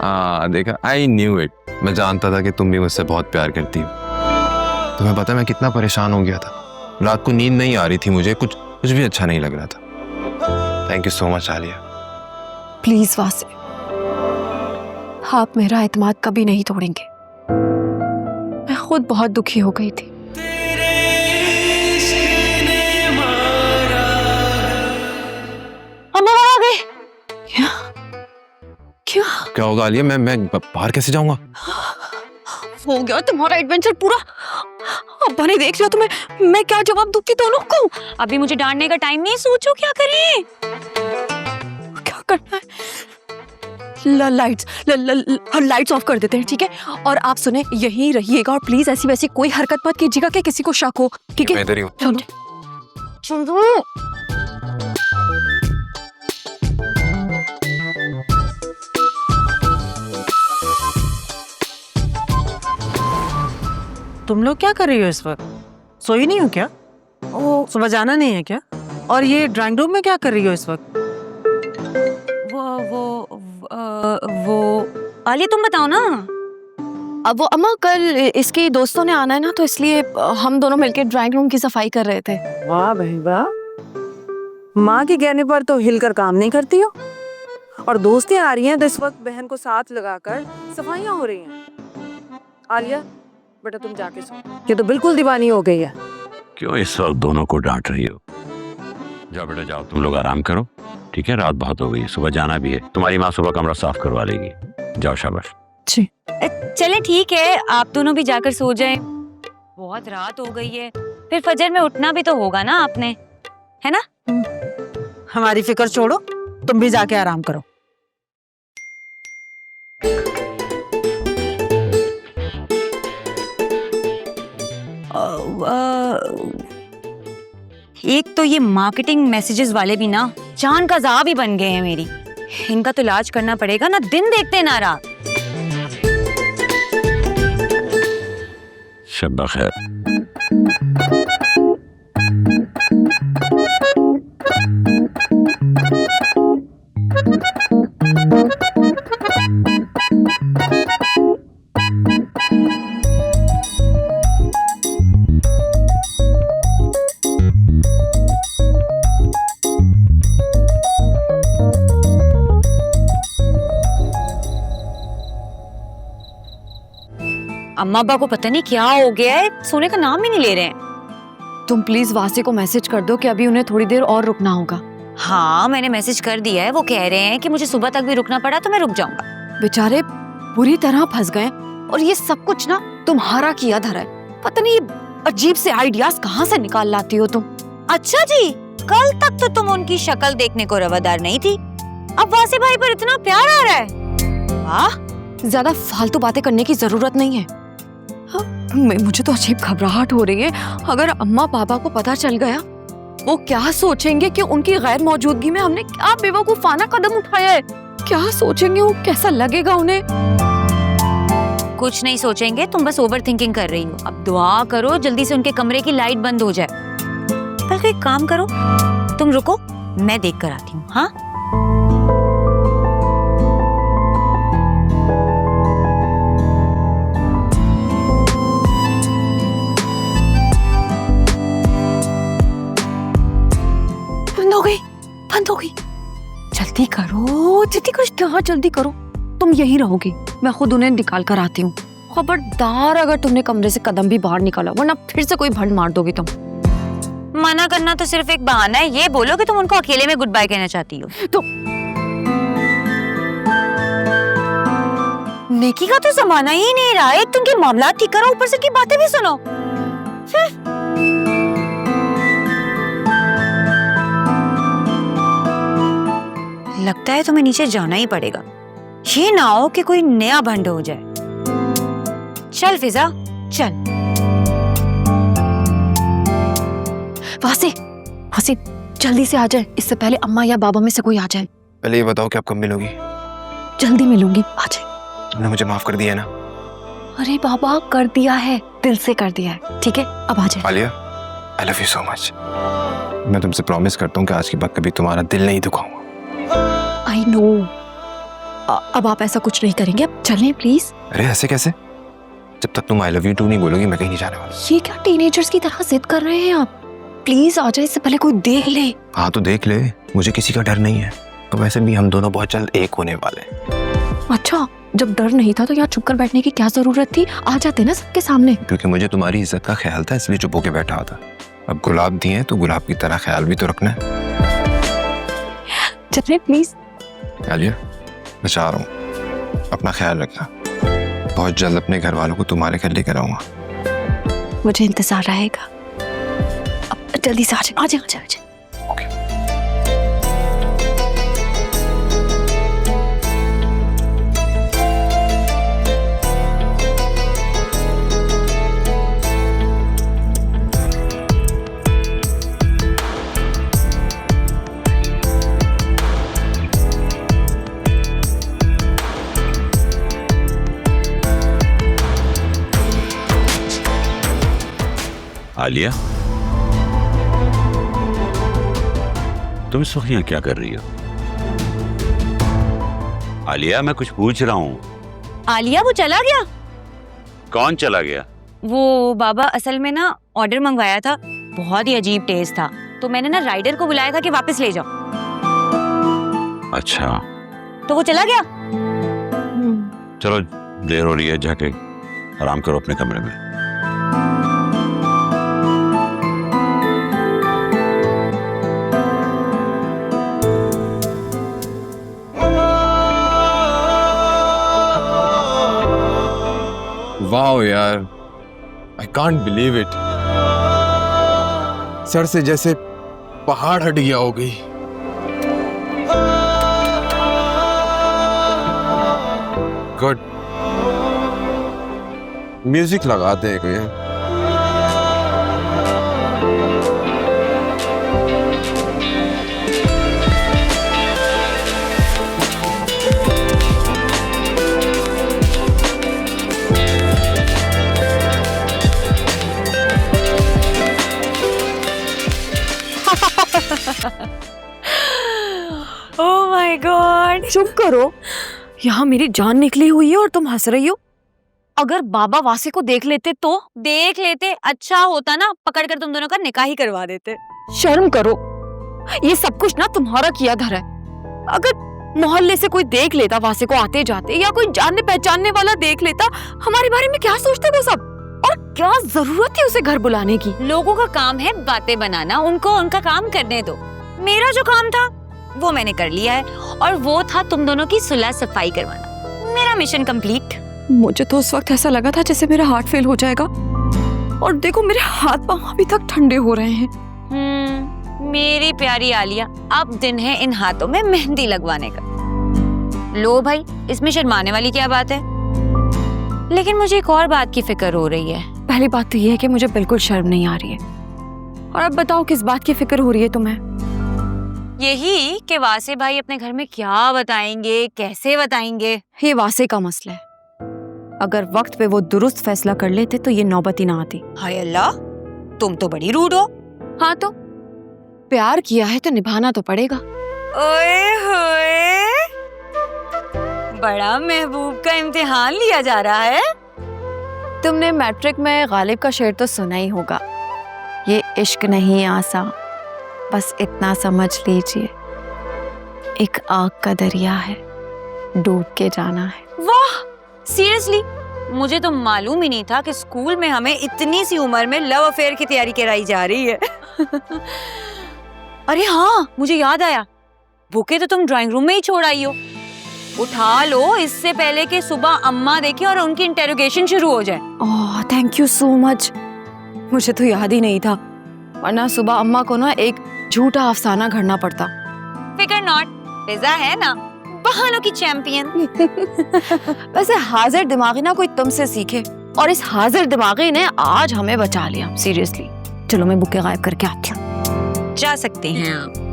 देखा, I knew it. मैं जानता था कि तुम भी मुझसे बहुत प्यार करती हो। तुम्हें पता है मैं कितना परेशान हो गया था। रात को नींद नहीं आ रही थी मुझे, कुछ भी अच्छा नहीं लग रहा था। Thank you so much Alia. Please वासे, आप मेरा एतमाद कभी नहीं तोड़ेंगे। मैं खुद बहुत दुखी हो गई थी। अम्मा आ गए। क्या होगा आलिया? मैं बाहर कैसे जाऊंगा? हो गया तुम्हारा एडवेंचर पूरा। अब्बा ने देख लिया तुम्हें, मैं क्या जवाब दूंगी दोनों को? अभी मुझे डांटने का टाइम नहीं, सोचो क्या करें। क्या करना है? लाइट्स ऑफ कर देते हैं, ठीक है? और आप सुने, यहीं रहिएगा और प्लीज ऐसी वैसी कोई हरकत मत कीजिएगा कि किसी को शक हो, ठीक है? मैं इधर ही हूँ। चलो। तुम लोग क्या कर रही हो इस वक्त? सोई नहीं हो क्या? ओ, सुबह जाना नहीं है क्या? और ये ड्राइंग रूम में क्या कर रही हो इस वक्त? वो आलिया तुम बताओ ना। अब वो अम्मा, कल इसके दोस्तों ने आना है ना, तो इसलिए हम दोनों मिलकर ड्राइंग रूम की सफाई कर रहे थे। वाह भाई वाह, माँ के कहने पर तो हिलकर काम नहीं करती हो। और दोस्तें आ रही हैं तो इस वक्त बहन को साथ लगाकर सफाइयाँ हो रही हैं। आलिया बेटा तुम जाके सो, ये तो बिल्कुल दीवानी हो गई है। क्यों इस वक्त दोनों को डांट रही हो? जाओ बेटा जाओ, तुम लोग आराम करो, ठीक है? रात बहुत हो गई, सुबह जाना भी है। तुम्हारी माँ सुबह कमरा साफ करवा लेगी। जाओ शाबाश। जी चले ठीक है, आप दोनों भी जाकर सो जाएं। बहुत रात हो गई है, फिर फजर में उठना भी तो होगा ना आपने, है ना? हमारी फिक्र छोड़ो, तुम भी जाके आराम करो। एक तो ये मार्केटिंग मैसेजेस वाले भी ना जान का ज़ा भी बन गए हैं मेरी। इनका तो इलाज करना पड़ेगा, ना दिन देखते ना रात। शब्बा खैर। अम्मा अब्बा को पता नहीं क्या हो गया है, सोने का नाम ही नहीं ले रहे हैं। तुम प्लीज वासे को मैसेज कर दो कि अभी उन्हें थोड़ी देर और रुकना होगा। हाँ मैंने मैसेज कर दिया है, वो कह रहे हैं कि मुझे सुबह तक भी रुकना पड़ा तो मैं रुक जाऊंगा। बेचारे बुरी तरह फंस गए, और ये सब कुछ ना तुम्हारा किया धरा है। पता नहीं ये अजीब से आइडियाज कहाँ से निकाल लाती हो तुम। अच्छा जी, कल तक तो तुम उनकी शक्ल देखने को रवादार नहीं थी, अब वासे भाई पर इतना प्यार आ रहा है। वाह, ज्यादा फालतू बातें करने की जरूरत नहीं है। हाँ, मुझे तो अजीब घबराहट हो रही है। अगर अम्मा पापा को पता चल गया, वो क्या सोचेंगे कि उनकी गैर मौजूदगी में हमने क्या बेवकूफाना कदम उठाया है। क्या सोचेंगे वो, कैसा लगेगा उन्हें? कुछ नहीं सोचेंगे, तुम बस ओवर थिंकिंग कर रही हो। अब दुआ करो जल्दी से उनके कमरे की लाइट बंद हो जाए। बल्कि एक काम करो, तुम रुको, मैं देख कर आती हूँ। हाँ बंद हो गई। जल्दी करो, जल्दी करो, क्या जल्दी करो। तुम यहीं रहोगी, मैं खुद उन्हें निकाल कर आती हूँ। खबरदार अगर तुमने कमरे से कदम भी बाहर निकाला, वरना फिर से कोई भंड मार दोगी तुम। मना करना तो सिर्फ एक बहाना है, ये बोलो कि तुम उनको अकेले में गुड बाय कहना चाहती हो। तो नेकी का तो जमाना ही नहीं रहा है, तुम के मामला ठीक करो, ऊपर से की बातें भी सुनो। लगता है तुम्हें नीचे जाना ही पड़ेगा, ये ना हो कि कोई नया भंड हो जाए। चल फिजा चल। वासे, वासे जल्दी से आ जाए, इससे पहले अम्मा या बाबा में से कोई आ जाए। पहले ये बताओ कि आप कब मिलोगी? जल्दी मिलूंगी, आ जाए। तुमने मुझे माफ कर दिया ना? अरे बाबा, कर दिया है, दिल से कर दिया है, ठीक है? अब आ जाए। Alia, I love you so much. मैं तुमसे प्रॉमिस करता हूँ कि आज के बाद कभी तुम्हारा दिल नहीं दुखाऊंगा। आई नो, अब आप ऐसा कुछ नहीं करेंगे, अब चलें प्लीज। अरे ऐसे कैसे? जब तक तुम आई लव यू टू नहीं बोलोगी मैं कहीं नहीं जाने वाला। ये क्या टीनेजर्स की तरह जिद कर रहे हैं आप? प्लीज आ जाए, इससे पहले कोई देख ले। हाँ तो देख ले, मुझे किसी का डर नहीं है। तो वैसे भी हम दोनों बहुत जल्द एक होने वाले हैं। अच्छा, जब डर नहीं था तो यहाँ छुप कर बैठने की क्या जरूरत थी? आ जाते ना सबके सामने। क्योंकि मुझे तुम्हारी इज्जत का ख्याल था इसलिए चुप होके बैठा था। अब गुलाब दिए तो गुलाब की तरह ख्याल भी तो रखना है। चले प्लीज। आलिया मैं चाह रहा हूँ, अपना ख्याल रखना। बहुत जल्द अपने घर वालों को तुम्हारे घर लेकर आऊंगा। मुझे इंतजार रहेगा। अब जल्दी से आ जाए, आ जाए, आ जाए, आ जाए। आलिया, तुम इस वक्त यहाँ क्या कर रही हो? आलिया मैं कुछ पूछ रहा हूँ। आलिया वो चला गया? कौन चला गया? वो बाबा असल में ना ऑर्डर मंगवाया था, बहुत ही अजीब टेस्ट था, तो मैंने ना राइडर को बुलाया था कि वापस ले जाओ। अच्छा तो वो चला गया? चलो देर हो रही है, जाके आराम करो अपने कमरे में। वाओ यार, I can't believe it. Sir से जैसे पहाड़ हट गया हो गई। गुड, म्यूजिक लगाते हैं कोई। ओह माय गॉड, चुप करो, यहाँ मेरी जान निकली हुई है और तुम हंस रही हो। अगर बाबा वासे को देख लेते तो? देख लेते, अच्छा होता ना, पकड़कर तुम दोनों का निकाह ही करवा देते। शर्म करो, ये सब कुछ ना तुम्हारा किया धरा है। अगर मोहल्ले से कोई देख लेता वासे को आते जाते, या कोई जानने पहचानने वाला देख लेता, हमारे बारे में क्या सोचते वो सब? और क्या जरूरत थी उसे घर बुलाने की? लोगों का काम है बातें बनाना, उनको उनका काम करने दो। मेरा जो काम था वो मैंने कर लिया है, और वो था तुम दोनों की सुलह सफाई करवाना। मेरा मिशन कंप्लीट। मुझे तो उस वक्त ऐसा लगा था जैसे मेरा हार्ट फेल हो जाएगा, और देखो मेरे हाथ पांव अभी तक ठंडे हो रहे हैं। मेरी प्यारी आलिया, अब दिन है इन हाथों में मेहंदी लगवाने का। लो भाई, इसमें शर्माने वाली क्या बात है? लेकिन मुझे एक और बात की फिक्र हो रही है। पहली बात तो ये है कि मुझे बिल्कुल शर्म नहीं आ रही है, और अब बताओ किस बात की फिक्र हो रही है तुम्हें? यही कि वासे भाई अपने घर में क्या बताएंगे, कैसे बताएंगे। ये वासे का मसला है। अगर वक्त पे वो दुरुस्त फैसला कर लेते तो ये नौबत ही ना आती। हाय अल्लाह, तुम तो बड़ी रूड हो। हाँ तो प्यार किया है तो निभाना तो पड़ेगा। ओए होए, बड़ा महबूब का इम्तिहान लिया जा रहा है। तुमने मैट्रिक में गालिब का शेर तो सुना ही होगा, ये इश्क नहीं आसा, बस इतना समझ लीजिए, एक आग का दरिया है, डूब के जाना है। वाह, सीरियसली मुझे तो मालूम ही नहीं था कि स्कूल में हमें इतनी सी उम्र में लव अफेयर की तैयारी कराई जा रही है। अरे हाँ, मुझे याद आया, बुके तो तुम ड्राइंग रूम में ही छोड़ आई हो। उठा लो इससे पहले कि सुबह अम्मा देखे और उनकी इंटेरोगेशन शुरू हो जाए। Oh thank you so much, मुझे तो याद ही नहीं था, वरना सुबह अम्मा को ना एक झूठा अफसाना घड़ना पड़ता। फिकर नॉट, पिज़्ज़ा है ना बहानों की चैंपियन। वैसे हाजिर दिमागी ना कोई तुमसे सीखे, और इस हाजिर दिमागी ने आज हमें बचा लिया, सीरियसली। चलो मैं बुके गायब करके आती हूँ। जा सकते हैं आप।